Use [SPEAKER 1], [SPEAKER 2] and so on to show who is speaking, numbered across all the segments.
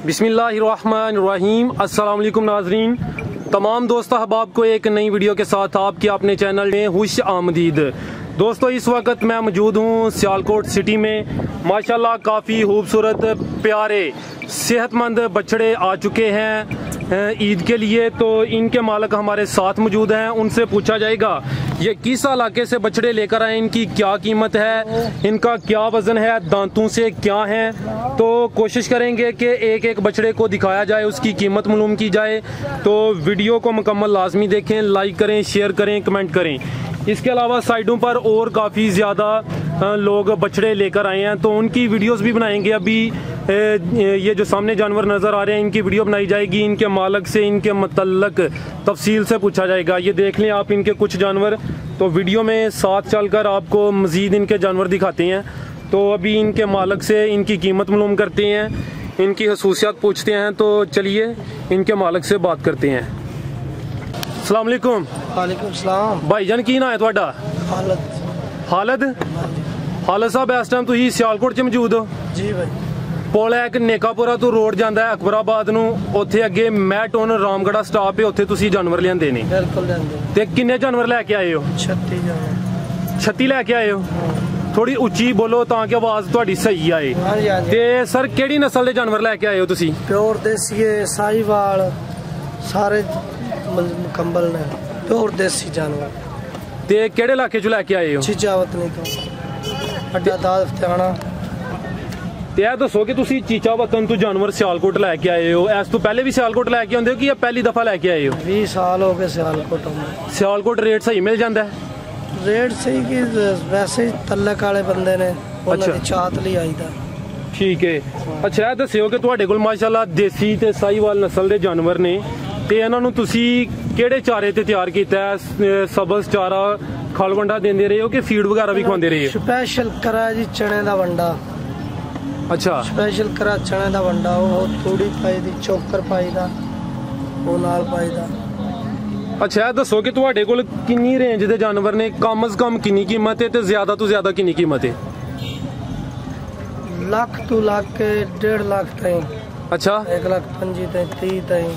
[SPEAKER 1] बिस्मिल्लाहिर्रहमानिर्रहीम। अस्सलाम वालेकुम नाजरीन, तमाम दोस्त अहबाब को एक नई वीडियो के साथ आपके अपने चैनल में खुश आमदीद। दोस्तों, इस वक्त मैं मौजूद हूँ सियालकोट सिटी में। माशाल्लाह काफ़ी खूबसूरत प्यारे सेहतमंद बछड़े आ चुके हैं ईद के लिए। तो इनके मालिक हमारे साथ मौजूद हैं, उनसे पूछा जाएगा ये किस इलाके से बछड़े लेकर आए, इनकी क्या कीमत है, इनका क्या वज़न है, दांतों से क्या है। तो कोशिश करेंगे कि एक एक बछड़े को दिखाया जाए, उसकी कीमत मालूम की जाए। तो वीडियो को मुकम्मल लाजमी देखें, लाइक करें, शेयर करें, कमेंट करें। इसके अलावा साइडों पर और काफ़ी ज़्यादा लोग बछड़े लेकर आए हैं, तो उनकी वीडियोस भी बनाएंगे। अभी ये जो सामने जानवर नज़र आ रहे हैं, इनकी वीडियो बनाई जाएगी, इनके मालिक से इनके मतलब तफसील से पूछा जाएगा। ये देख लें आप इनके कुछ जानवर। तो वीडियो में साथ चलकर आपको मज़ीद इनके जानवर दिखाते हैं। तो अभी इनके मालिक से इनकी कीमत मालूम करते हैं, इनकी खसूसियात पूछते हैं। तो चलिए इनके मालिक से बात करते हैं। अस्सलाम वालेकुम।
[SPEAKER 2] वालेकुम सलाम।
[SPEAKER 1] भाईजान की ना है तुहाडा? खालिद। खालिद साहब, इस टाइम तुसीं सियालकोट च मौजूद हो?
[SPEAKER 2] जी भाई।
[SPEAKER 1] पुल है एक नेकापुरा तो रोड जाता है अकबराबाद नूं, उत्थे अगे मैटोन रामगढ़ा स्टाप है, उत्थे तुसीं जानवर लिआंदे ने?
[SPEAKER 2] बिल्कुल लिआंदे।
[SPEAKER 1] ते किन्ने जानवर लैके आए हो?
[SPEAKER 2] 36 जानवर।
[SPEAKER 1] 36 लैके आए हो? थोड़ी उच्ची बोलो ताकि आवाज तुहाडी सही आए।
[SPEAKER 2] हाँ जी, हाँ जी।
[SPEAKER 1] ते सर केड़ी नस्ल दे जानवर लैके आए हो तुसीं?
[SPEAKER 2] प्योर देसी साहिवाल सारे मुकम्मल ने, प्योर देसी जानवर।
[SPEAKER 1] ते केड़े इलाके चों लैके आए हो?
[SPEAKER 2] चीचावत नहीं तो अड्डा दाद फ्ताना।
[SPEAKER 1] ते यह दसो कि तुसीं चीचा वतन तो जानवर सियालकोट लैके आए हो, इस तो पहले भी सियालकोट लैके आंदे हो कि पहली दफा लैके आए हो?
[SPEAKER 2] 20 साल हो गए सियालकोट में।
[SPEAKER 1] सियालकोट रेट सही मिल जाता है?
[SPEAKER 2] रेट सही कि वैसे ही तलक वाले बंदे ने
[SPEAKER 1] अच्छा
[SPEAKER 2] चाहत ली आई था।
[SPEAKER 1] ठीक है। अच्छा, यह दस्सिओ कि तुहाडे कोल माशाल्लाह देसी ते साहिवाल नस्ल दे जानवर ने, ते इन्हां नूं तुसीं केड़े चारे ते तैयार कीता है? सब्ज़ चारा खल वंडा देंदे रहे हो कि फीड वगैरह भी खवांदे रहे हो?
[SPEAKER 2] स्पेशल करा जी चने दा वंडा।
[SPEAKER 1] अच्छा,
[SPEAKER 2] स्पेशल करा चने दा वंडा, वो तूड़ी पाई दी, चोकर पाई दा, वो नाल पाई दा।
[SPEAKER 1] अच्छा, यह दसो कि तुहाडे कोल किन्नी रेंज दे जानवर ने, कम अज कम किन्नी कीमत है ते ज्यादा तो ज्यादा किन्नी कीमत है?
[SPEAKER 2] लाख तो लाख के 1.5 लाख ताईं।
[SPEAKER 1] अच्छा,
[SPEAKER 2] 1,25,000 ताईं, 30 ताईं,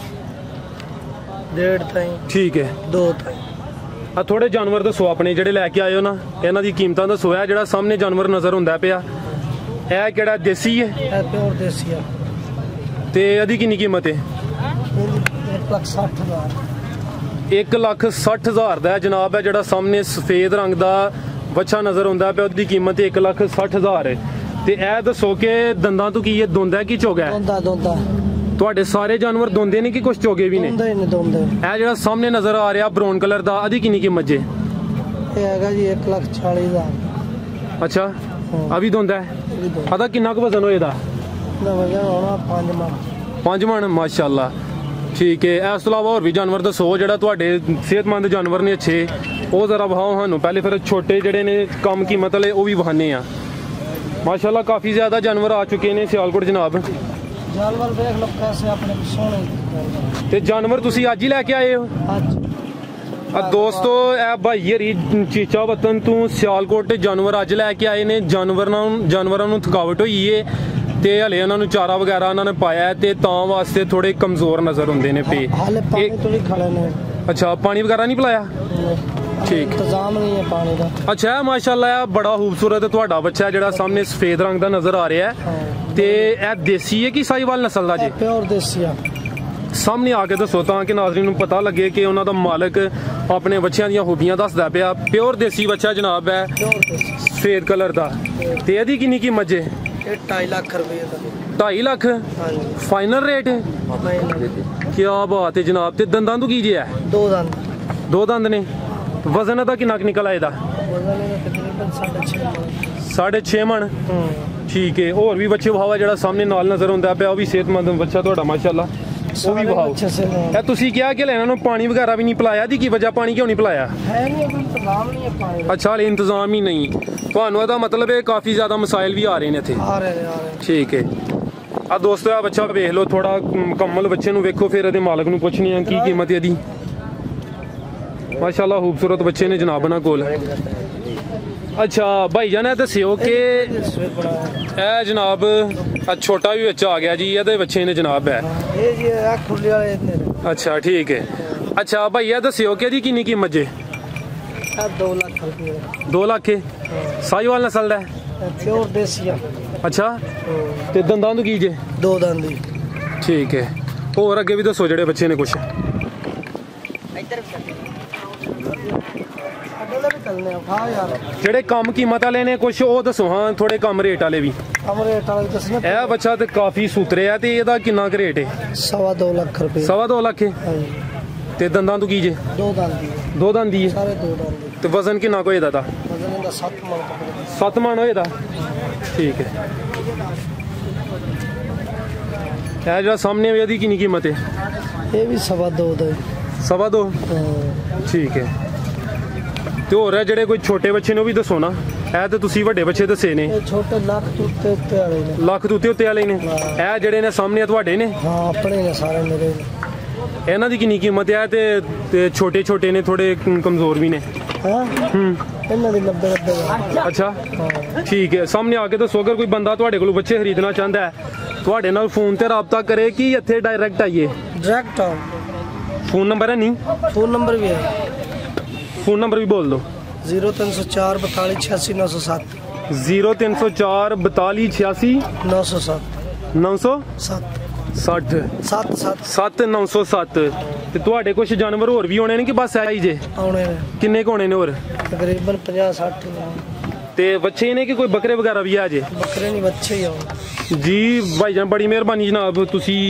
[SPEAKER 2] 1.5 ताईं।
[SPEAKER 1] ठीक है।
[SPEAKER 2] 2 ताईं।
[SPEAKER 1] आ थोड़े जानवर दसो अपने जेडे लैके आए हो ना, इन्हां दी कीमतां दसो। है जेड़ा सामने जानवर नजर हुंदा पिया, यह केड़ा देसी है?
[SPEAKER 2] प्योर देसी है।
[SPEAKER 1] ते इहदी किन्नी कीमत है?
[SPEAKER 2] 1,60,000।
[SPEAKER 1] 1,60,000 दा जनाब है जेड़ा सामने सफेद रंग दा बच्चा नजर हुंदा पिया, उसदी कीमत 1,60,000 है। ते यह दसो कि दंदां तो की ये दोंदा है कि चोगा है?
[SPEAKER 2] दोंदा।
[SPEAKER 1] तुहाडे सारे जानवर दोंदे ने कि कुछ चोगे भी ने?
[SPEAKER 2] दोंदे।
[SPEAKER 1] यह जेड़ा सामने नजर आ रहा ब्राउन कलर दा, अदी किन्नी कीमत जे?
[SPEAKER 2] ये हैगा जी 1,40,000।
[SPEAKER 1] अच्छा, अभी दोंदा है? अदा किन्ना क वजन होएदा?
[SPEAKER 2] वजन होना 5 मन।
[SPEAKER 1] 5 मन, माशाल्लाह। ठीक है। इस तो अलावा और भी जानवर दसो जेड़ा तुहाडे सेहतमंद जानवर ने अच्छे, वो जरा वहाओ सानू पहले, फिर छोटे जेड़े ने कम कीमत वाले वो भी वहाने आ। माशाल्लाह काफी ज्यादा जानवर आ चुके हैं सियालकोट जनाब।
[SPEAKER 2] जानवर देख लो कैसे अपने सोने।
[SPEAKER 1] ते जानवर तुसी अज ही लैके आए हो? दोस्तों, ए भाई हरी चीचा वतन तू सियालकोट जानवर अज लैके आए ने। जानवरां नूं थकावट होई है ते हले उन्हां नूं चारा वगैरह उन्हां ने पाया है, ते तां वास्ते थोड़े कमजोर नजर हुंदे ने पे। अच्छा, पानी वगैरह नहीं पिलाया? ठीक,
[SPEAKER 2] इंतजाम नहीं है पानी का।
[SPEAKER 1] अच्छा, माशाल्लाह बड़ा खूबसूरत तुहाडा बच्चा जेड़ा सामने सफेद रंग दा नजर आ रहा है। ते ए देसी है कि साहिवाल नस्ल दा जी?
[SPEAKER 2] प्योर देसी है।
[SPEAKER 1] सामने आके दसो ताकि नाज़रीन नूं पता लगे कि उन्हां दा मालिक अपने बच्चों दी खूबियां दसदा पिया। प्योर देसी बच्चा जनाब है, सफेद कलर दा। ते इहदी किन्नी कीमत जे?
[SPEAKER 2] 2.5 लाख रुपए दा।
[SPEAKER 1] 2.5 लाख फाइनल रेट है? क्या बात है जनाब। ते दंदां तो की जे है?
[SPEAKER 2] 2 दंद।
[SPEAKER 1] 2 दंद ने। वजन दा किन्ना निकल आएदा? 6.5 मन। ठीक है। और भी बच्चे भावा जेड़ा सामने नाल नजर हुंदा पिया, वो भी सेहतमंद बच्चा तुहाडा माशाल्लाह, वो भी भाव। ए तुसी क्या कि लेना नूं पानी वगैरह भी नहीं पिलाया? दी की वजह पानी क्यों नहीं पिलाया?
[SPEAKER 2] है नहीं, अभी इंतजाम नहीं है पानी।
[SPEAKER 1] अच्छा, हाले इंतजाम ही नहीं। तुहानू एहदा मतलब है काफी ज्यादा मसाइल भी आ रहे ने इत्थे?
[SPEAKER 2] आ रहे हैं।
[SPEAKER 1] ठीक है। आ दोस्तों, आ बच्चा वेख लो, थोड़ा मुकम्मल बच्चे नूं वेखो, फिर इहदे मालिक नूं पुछनी है की कीमत है इहदी। माशाल्लाह खूबसूरत बच्चे ने जनाब ना कोल। अच्छा भाईजान, दस्सिओ कि ए जनाब ਆ ਛੋਟਾ ਵੀ ਵਿੱਚ ਆ ਗਿਆ ਜੀ, ਇਹਦੇ ਬੱਚੇ ਨੇ ਜਨਾਬ ਹੈ।
[SPEAKER 2] ਇਹ ਜੀ ਆ ਖੁੱਲੇ ਵਾਲੇ ਨੇ।
[SPEAKER 1] ਅੱਛਾ ਠੀਕ ਹੈ। ਅੱਛਾ ਭਾਈ ਇਹ ਦੱਸਿਓ ਕਿ ਇਹਦੀ ਕਿੰਨੀ ਕੀਮਤ ਜੇ?
[SPEAKER 2] 2 ਲੱਖ ਰੁਪਏ।
[SPEAKER 1] 2 ਲੱਖ ਹੈ। ਸਾਹੀਵਾਲ ਨਸਲ ਦਾ ਹੈ?
[SPEAKER 2] ਪਿਓਰ ਦੇਸੀ ਆ।
[SPEAKER 1] ਅੱਛਾ ਤੇ ਦੰਦਾਂ ਤੋਂ ਕੀ ਜੇ?
[SPEAKER 2] 2 ਦੰਦ ਦੀ।
[SPEAKER 1] ਠੀਕ ਹੈ। ਹੋਰ ਅੱਗੇ ਵੀ ਦੱਸੋ ਜਿਹੜੇ ਬੱਚੇ ਨੇ ਕੁਛ। ਜਿਹੜੇ ਕਮ ਕੀਮਤ ਵਾਲੇ ਨੇ ਕੁਛ ਉਹ ਦੱਸੋ। ਹਾਂ ਥੋੜੇ ਕਮ ਰੇਟ ਵਾਲੇ ਵੀ। ਇਹ ਬੱਚਾ ਤੇ ਕਾਫੀ ਸੁਤਰੇ ਆ ਤੇ ਇਹਦਾ ਕਿੰਨਾ ਕੁ ਰੇਟ ਹੈ?
[SPEAKER 2] 2.5 ਲੱਖ ਰੁਪਏ।
[SPEAKER 1] 2.5 ਲੱਖ ਹੈ। ਤੇ ਦੰਦਾਂ ਤੋਂ ਕੀ ਜੇ?
[SPEAKER 2] 2 ਦੰਦ ਦੀ।
[SPEAKER 1] 2 ਦੰਦ ਦੀ ਹੈ।
[SPEAKER 2] ਸਾਰੇ 2 ਦੰਦ ਦੀ।
[SPEAKER 1] ਤੇ ਵਜ਼ਨ ਕਿੰਨਾ ਕੁ ਇਹਦਾ?
[SPEAKER 2] ਵਜ਼ਨ ਇਹਦਾ 7 ਮਣ ਤੱਕ।
[SPEAKER 1] 7 ਮਣ ਹੋਏਦਾ। ਠੀਕ ਹੈ। ਇਹ ਜਿਹੜਾ ਸਾਹਮਣੇ ਵੀ ਇਹਦੀ ਕਿੰਨੀ ਕੀਮਤ ਹੈ?
[SPEAKER 2] ਇਹ ਵੀ 2.5 ਦਾ।
[SPEAKER 1] 2.5? ਠੀਕ ਹੈ। ਤੇ ਹੋਰ ਹੈ ਜਿਹੜੇ ਕੋਈ ਛੋਟੇ ਬੱਚੇ ਨੇ ਉਹ ਵੀ ਦੱਸੋ ਨਾ। ਇਹ ਤੇ ਤੁਸੀਂ ਵੱਡੇ ਬੱਚੇ ਦੱਸੇ ਨੇ।
[SPEAKER 2] ਇਹ ਛੋਟੇ ਲੱਖ ਤੋਂ ਉੱਤੇ ਵਾਲੇ ਨੇ।
[SPEAKER 1] ਲੱਖ ਤੋਂ ਉੱਤੇ ਵਾਲੇ ਨੇ। ਇਹ ਜਿਹੜੇ ਨੇ ਸਾਹਮਣੇ ਤੁਹਾਡੇ ਨੇ?
[SPEAKER 2] ਹਾਂ ਆਪਣੇ ਨੇ ਸਾਰੇ ਮੇਰੇ।
[SPEAKER 1] ਇਹਨਾਂ ਦੀ ਕਿੰਨੀ ਕੀਮਤ ਹੈ? ਤੇ ਛੋਟੇ ਛੋਟੇ ਨੇ ਥੋੜੇ ਕਮਜ਼ੋਰ ਵੀ ਨੇ।
[SPEAKER 2] ਹਾਂ ਇਹਨਾਂ ਦੀ 90 ਦਾ।
[SPEAKER 1] ਅੱਛਾ ਠੀਕ ਹੈ। ਸਾਹਮਣੇ ਆ ਕੇ ਦੱਸੋ ਅਗਰ ਕੋਈ ਬੰਦਾ ਤੁਹਾਡੇ ਕੋਲੋਂ ਬੱਚੇ ਖਰੀਦਣਾ ਚਾਹੁੰਦਾ ਹੈ ਤੁਹਾਡੇ ਨਾਲ ਫੋਨ ਤੇ ਰਾਬਤਾ ਕਰੇ ਕਿ ਇੱਥੇ ਡਾਇਰੈਕਟ ਆਈਏ?
[SPEAKER 2] ਡਾਇਰੈਕਟ ਆਓ।
[SPEAKER 1] ਫੋਨ ਨੰਬਰ ਹੈ ਨਹੀਂ?
[SPEAKER 2] ਫੋਨ ਨੰਬਰ ਵੀ ਹੈ।
[SPEAKER 1] ਫੋਨ ਨੰਬਰ ਵੀ ਬੋਲ ਦਿਓ।
[SPEAKER 2] 0304 42 86 907।
[SPEAKER 1] 0304 42 86
[SPEAKER 2] 907।
[SPEAKER 1] 907
[SPEAKER 2] 7
[SPEAKER 1] 907। ਤੇ ਤੁਹਾਡੇ ਕੁਝ ਜਾਨਵਰ ਹੋਰ ਵੀ ਹੋਣੇ ਨੇ ਕਿ ਬਸ ਆਈ ਜੇ?
[SPEAKER 2] ਆਉਣੇ ਨੇ।
[SPEAKER 1] ਕਿੰਨੇ ਕੁ ਹੋਣੇ ਨੇ ਹੋਰ?
[SPEAKER 2] ਤਕਰੀਬਨ 50-60
[SPEAKER 1] ਤੇ ਬੱਚੇ ਨੇ ਕਿ ਕੋਈ ਬੱਕਰੇ ਵਗੈਰਾ ਵੀ ਆ ਜੇ?
[SPEAKER 2] ਬੱਕਰੇ ਨਹੀਂ ਬੱਚੇ ਹੀ ਆਉਣ।
[SPEAKER 1] ਜੀ ਭਾਈਜਾਨ ਬੜੀ ਮਿਹਰਬਾਨੀ ਜਨਾਬ, ਤੁਸੀਂ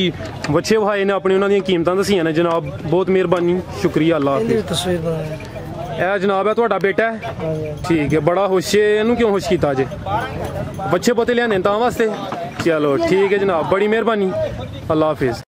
[SPEAKER 1] ਬੱਚੇ ਵਹਾਏ ਨੇ ਆਪਣੇ, ਉਹਨਾਂ ਦੀਆਂ ਕੀਮਤਾਂ ਦੱਸੀਆਂ ਨੇ ਜਨਾਬ, ਬਹੁਤ ਮਿਹਰਬਾਨੀ, ਸ਼ੁਕਰੀਆ। ਅੱਲਾ
[SPEAKER 2] ਇਹਦੀ ਵੀ
[SPEAKER 1] ਹਾਫਿਜ਼।
[SPEAKER 2] ਤਸਵੀਰ ਬਣਾਈ।
[SPEAKER 1] ਇਹ ਜਨਾਬ ਹੈ ਤੁਹਾਡਾ ਬੇਟਾ ਹੈ? ਠੀਕ ਹੈ। ਬੜਾ ਖੁਸ਼ ਹੈ। ਇਹਨੂੰ ਕਿਉਂ ਖੁਸ਼ ਕੀਤਾ ਜੇ? ਬੱਚੇ ਪੋਤੇ ਲਿਆਣੇ ਤਾਂ ਵਾਸਤੇ? ਚਲੋ ਠੀਕ ਹੈ ਜਨਾਬ, ਬੜੀ ਮਿਹਰਬਾਨੀ। ਅੱਲਾ ਹਾਫਿਜ਼।